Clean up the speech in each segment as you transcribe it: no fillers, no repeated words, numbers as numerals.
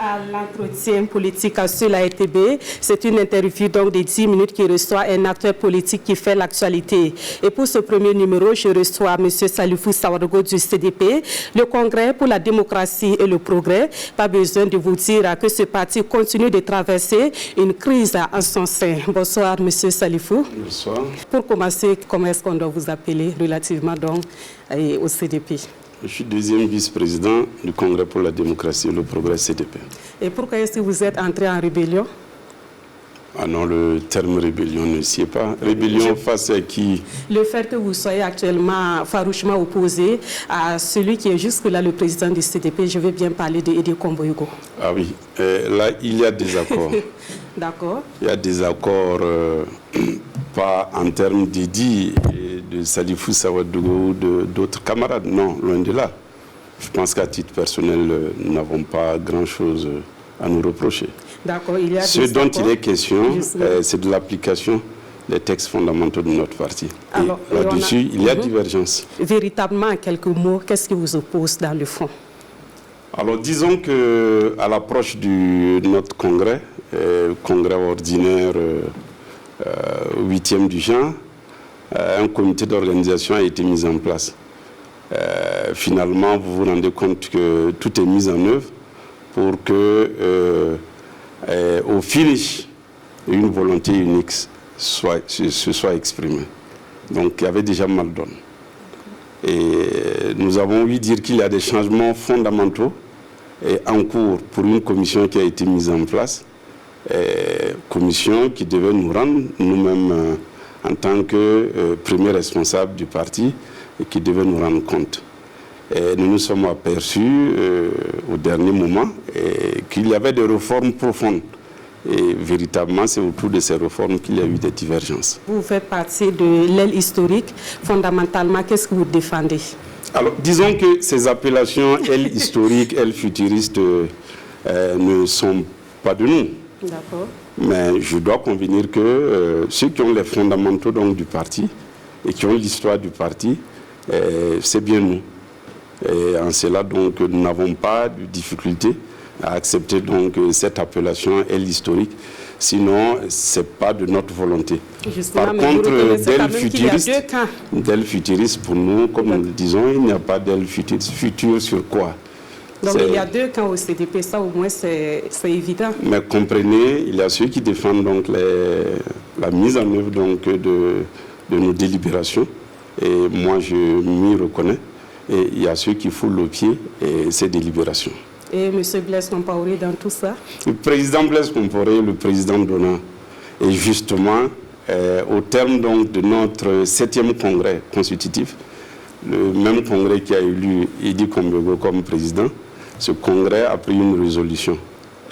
à l'entretien politique sur la RTB. C'est une interview donc de 10 minutes qui reçoit un acteur politique qui fait l'actualité. Et pour ce premier numéro, je reçois M. Salifou Sawadogo du CDP, le Congrès pour la démocratie et le progrès. Pas besoin de vous dire que ce parti continue de traverser une crise en son sein. Bonsoir M. Salifou. Bonsoir. Pour commencer, comment est-ce qu'on doit vous appeler relativement donc au CDP? Je suis deuxième vice-président du Congrès pour la démocratie et le progrès CDP. Et pourquoi est-ce que vous êtes entré en rébellion? Ah non, le terme rébellion ne s'y est pas. Rébellion face à qui? Le fait que vous soyez actuellement farouchement opposé à celui qui est jusque-là le président du CDP, je vais bien parler de Edi Komboyogo. Ah oui, là il y a des accords. D'accord. Il y a des accords, pas en termes d'Edi et de Salifou Sawadogo ou d'autres camarades, non, loin de là. Je pense qu'à titre personnel, nous n'avons pas grand-chose à nous reprocher. D'accord, il y a Ce dont il est question, c'est de l'application des textes fondamentaux de notre parti. Là-dessus, il y a divergence. Véritablement, en quelques mots, qu'est-ce qui vous oppose dans le fond? Alors, disons qu'à l'approche de notre congrès, congrès ordinaire 8e du genre, un comité d'organisation a été mis en place. Finalement, vous vous rendez compte que tout est mis en œuvre pour que, au finish, une volonté unique se soit exprimée. Donc, il y avait déjà mal donné. Et nous avons ouï dire qu'il y a des changements fondamentaux en cours pour une commission qui a été mise en place. Commission qui devait nous rendre nous-mêmes en tant que premier responsable du parti et qui devait nous rendre compte. Et nous nous sommes aperçus au dernier moment qu'il y avait des réformes profondes. Et véritablement, c'est autour de ces réformes qu'il y a eu des divergences. Vous faites partie de l'aile historique. Fondamentalement, qu'est-ce que vous défendez? Alors, disons que ces appellations, aile historique, aile futuriste, ne sont pas de nous. D'accord. Mais je dois convenir que ceux qui ont les fondamentaux donc, du parti et qui ont l'histoire du parti, c'est bien nous. Et en cela, donc, nous n'avons pas de difficulté à accepter donc, cette appellation aile historique. Sinon, ce n'est pas de notre volonté. Justement, par contre, d'aile futuriste, pour nous, comme nous le disons, il n'y a pas d'aile futuriste. Futur sur quoi? Donc il y a deux camps au CDP, ça au moins c'est évident. Mais comprenez, il y a ceux qui défendent donc la mise en œuvre donc, de nos délibérations, et moi je m'y reconnais, et il y a ceux qui foulent au pied ces délibérations. Et M. Blaise Compaoré dans tout ça? Le président Blaise Compaoré, le président Dona, et justement, au terme donc, de notre 7e congrès constitutif, le même congrès qui a élu Edi Komboyogo comme président, ce congrès a pris une résolution.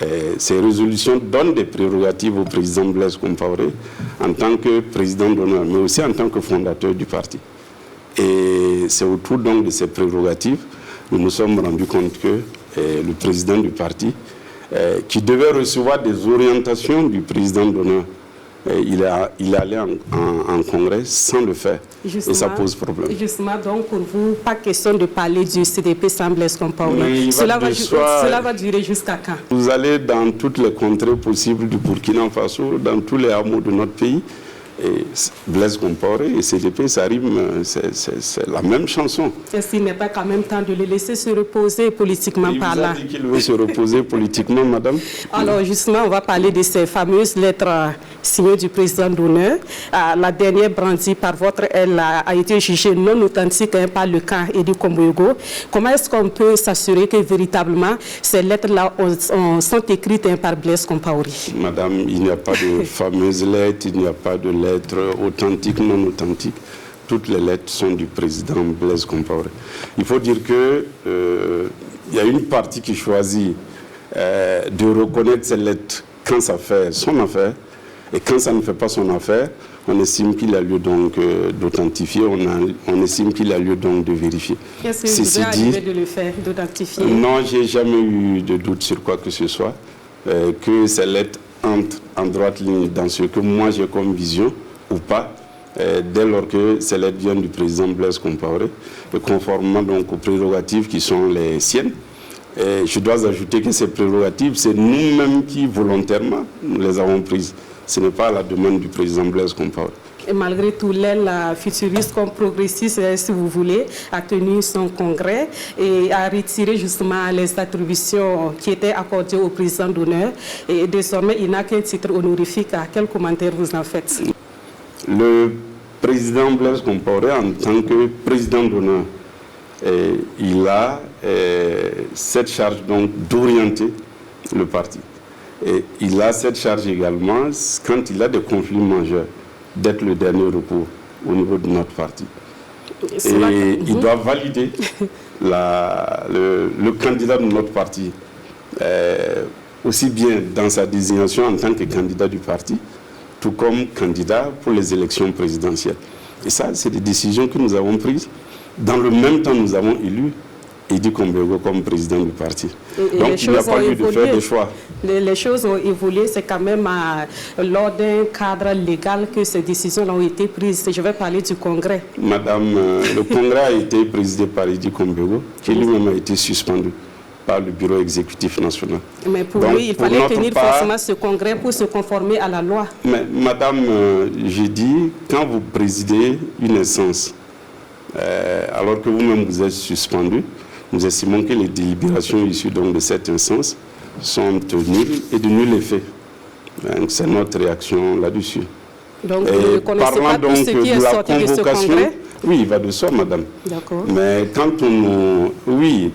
Et ces résolutions donnent des prérogatives au président Blaise Compaoré en tant que président d'honneur, mais aussi en tant que fondateur du parti. Et c'est autour donc de ces prérogatives que nous nous sommes rendus compte que le président du parti, qui devait recevoir des orientations du président d'honneur, il est allé en congrès sans le faire. Justement, et ça pose problème. Justement, donc pour vous, pas question de parler du CDP sans Blaise Compaoré. Cela va durer jusqu'à quand? Vous allez dans toutes les contrées possibles du Burkina Faso, dans tous les hameaux de notre pays. Et Blaise Compaoré et CDP, ça rime, c'est la même chanson. Est-ce qu'il n'est pas quand même temps de le laisser se reposer politiquement parlant? Il vous a dit qu'il veut se reposer politiquement, madame? Alors justement, on va parler de ces fameuses lettres signées du président d'honneur. La dernière brandie par votre aile a été jugée non authentique par le camp Edi Komboyogo. Comment est-ce qu'on peut s'assurer que véritablement ces lettres-là sont écrites par Blaise Compaoré? Madame, il n'y a pas de fameuses lettres, il n'y a pas de lettres authentiques, non authentiques. Toutes les lettres sont du président Blaise Compaoré. Il faut dire que il y a une partie qui choisit de reconnaître ces lettres quand ça fait son affaire, et quand ça ne fait pas son affaire, on estime qu'il a lieu donc d'authentifier, on estime qu'il a lieu donc de vérifier. Est-ce que vous avez arrivé de le faire, d'authentifier? Non, j'ai jamais eu de doute sur quoi que ce soit, que ces lettres entrent en droite ligne dans ce que moi j'ai comme vision ou pas, dès lors que ces lettres viennent du président Blaise Compaoré, et conformément donc aux prérogatives qui sont les siennes, Et je dois ajouter que ces prérogatives, c'est nous-mêmes qui, volontairement, nous les avons prises. Ce n'est pas à la demande du président Blaise Compaoré. Et malgré tout, l'aile futuriste comme progressiste, si vous voulez, a tenu son congrès et a retiré justement les attributions qui étaient accordées au président d'honneur. Et désormais, il n'a qu'un titre honorifique. Quel commentaire vous en faites? Le président Blaise Compaoré, en tant que président d'honneur, il a cette charge donc d'orienter le parti. Et il a cette charge également quand il a des conflits majeurs, d'être le dernier recours au niveau de notre parti. Et il doit valider le candidat de notre parti, aussi bien dans sa désignation en tant que candidat du parti, tout comme candidat pour les élections présidentielles. Et ça, c'est des décisions que nous avons prises. Dans le même temps, nous avons élu Edy Kombego comme président du parti. Donc, il n'y a pas eu de faire des choix. Les choses ont évolué, c'est quand même lors d'un cadre légal que ces décisions ont été prises. Je vais parler du Congrès. Madame, le Congrès a été présidé par Edy Kombego, qui lui-même a été suspendu par le bureau exécutif national. Mais pour lui, il fallait tenir forcément ce Congrès pour se conformer à la loi. Mais Madame, j'ai dit, quand vous présidez une instance, alors que vous-même vous êtes suspendu, nous estimons que les délibérations issues donc de cette instance sont nulles et de nul effet. C'est notre réaction là-dessus. Donc, vous ne connaissez pas tout ce qui est sorti de ce congrès? Oui, il va de soi, madame. D'accord. Mais quand oui,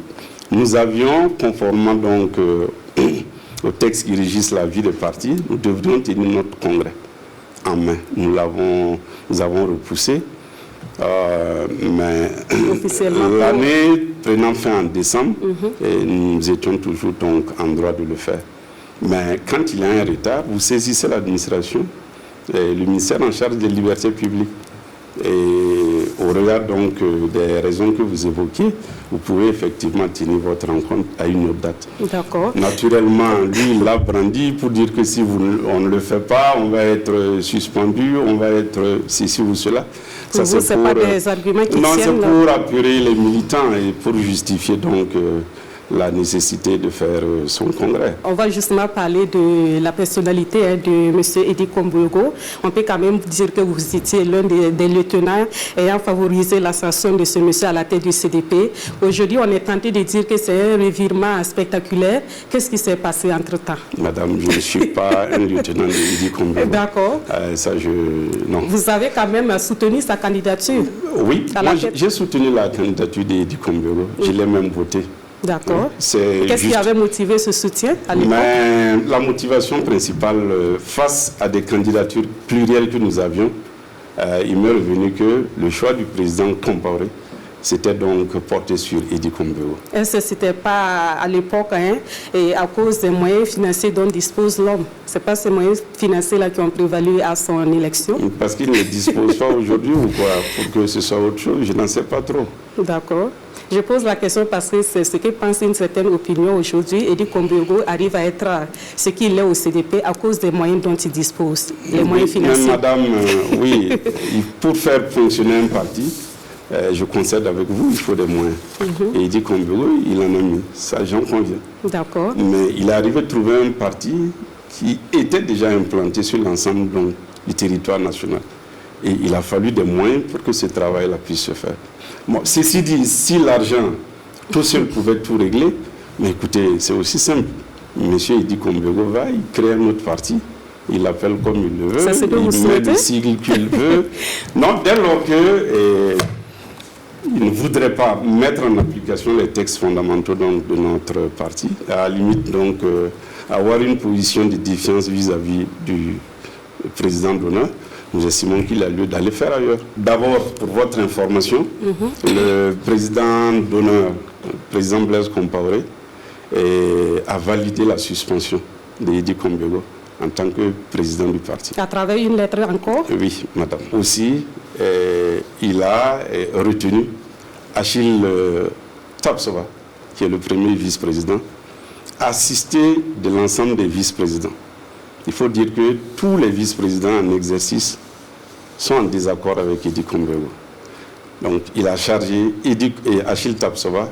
nous avions, conformément donc au texte qui régisse la vie des partis, nous devrions tenir notre congrès en main. Nous avons repoussé. Mais l'année prenant fin en décembre, et nous étions toujours donc en droit de le faire. Mais quand il y a un retard, vous saisissez l'administration, le ministère en charge des libertés publiques. Et au regard donc des raisons que vous évoquez, vous pouvez effectivement tenir votre rencontre à une autre date. D'accord. Naturellement, lui, il l'a brandi pour dire que si on ne le fait pas, on va être suspendu, on va être ceci ou cela. Pour vous, ce n'est pas des arguments qui non, tiennent. Non, c'est pour apurer les militants et pour justifier donc la nécessité de faire son congrès. On va justement parler de la personnalité de M. Edy Kombego. On peut quand même dire que vous étiez l'un des lieutenants ayant favorisé l'ascension de ce monsieur à la tête du CDP. Aujourd'hui, on est tenté de dire que c'est un revirement spectaculaire. Qu'est-ce qui s'est passé entre-temps? Madame, je ne suis pas un lieutenant de Edy Kombego. D'accord. Non. Vous avez quand même soutenu sa candidature? Oui, j'ai soutenu la candidature d'Edy Kombego. Je l'ai même voté. D'accord. Qu'est-ce qui avait motivé ce soutien à l'époque? La motivation principale, face à des candidatures plurielles que nous avions, il m'est revenu que le choix du président Compaoré, c'était donc porté sur Edy Kombego. Est-ce que ce n'était pas à l'époque, et à cause des moyens financiers dont dispose l'homme? Ce n'est pas ces moyens financiers-là qui ont prévalu à son élection? Parce qu'il ne dispose pas aujourd'hui ou quoi? Pour que ce soit autre chose, je n'en sais pas trop. D'accord. Je pose la question parce que c'est ce que pense une certaine opinion aujourd'hui. Edy Kombego arrive à être ce qu'il est au CDP à cause des moyens dont il dispose, les moyens financiers. Madame, oui, pour faire fonctionner un parti, je concède avec vous, il faut des moyens. Et Edy Kombego, il en a mis, ça j'en conviens. D'accord. Mais il est arrivé à trouver un parti qui était déjà implanté sur l'ensemble du territoire national. Et il a fallu des moyens pour que ce travail-là puisse se faire. Bon, ceci dit, si l'argent, tout seul pouvait tout régler, mais écoutez, c'est aussi simple. Monsieur Edy Kombego va, il crée un autre parti, il l'appelle comme il le veut, il met le sigle qu'il veut. Non, dès lors que il ne voudrait pas mettre en application les textes fondamentaux donc, de notre parti, à la limite donc avoir une position de défiance vis-à-vis du président d'honneur, nous estimons qu'il a lieu d'aller faire ailleurs. D'abord, pour votre information, le président d'honneur, le président Blaise Compaoré, a validé la suspension d'Edy Kombego en tant que président du parti. À travers une lettre encore? Oui, madame. Aussi, il a retenu Achille Tapsoba, qui est le premier vice-président, assisté de l'ensemble des vice-présidents. Il faut dire que tous les vice-présidents en exercice sont en désaccord avec Edy Kombego. Donc, il a chargé Achille Tapsoba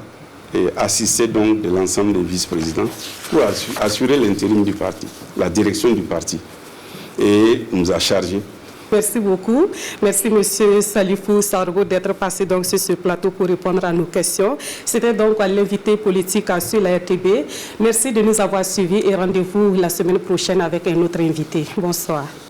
et assisté donc de l'ensemble des vice-présidents pour assurer l'intérim du parti, la direction du parti. Et nous a chargé. Merci beaucoup. Merci M. Salifou Saoudou d'être passé donc sur ce plateau pour répondre à nos questions. C'était donc l'invité politique sur la RTB. Merci de nous avoir suivis et rendez-vous la semaine prochaine avec un autre invité. Bonsoir.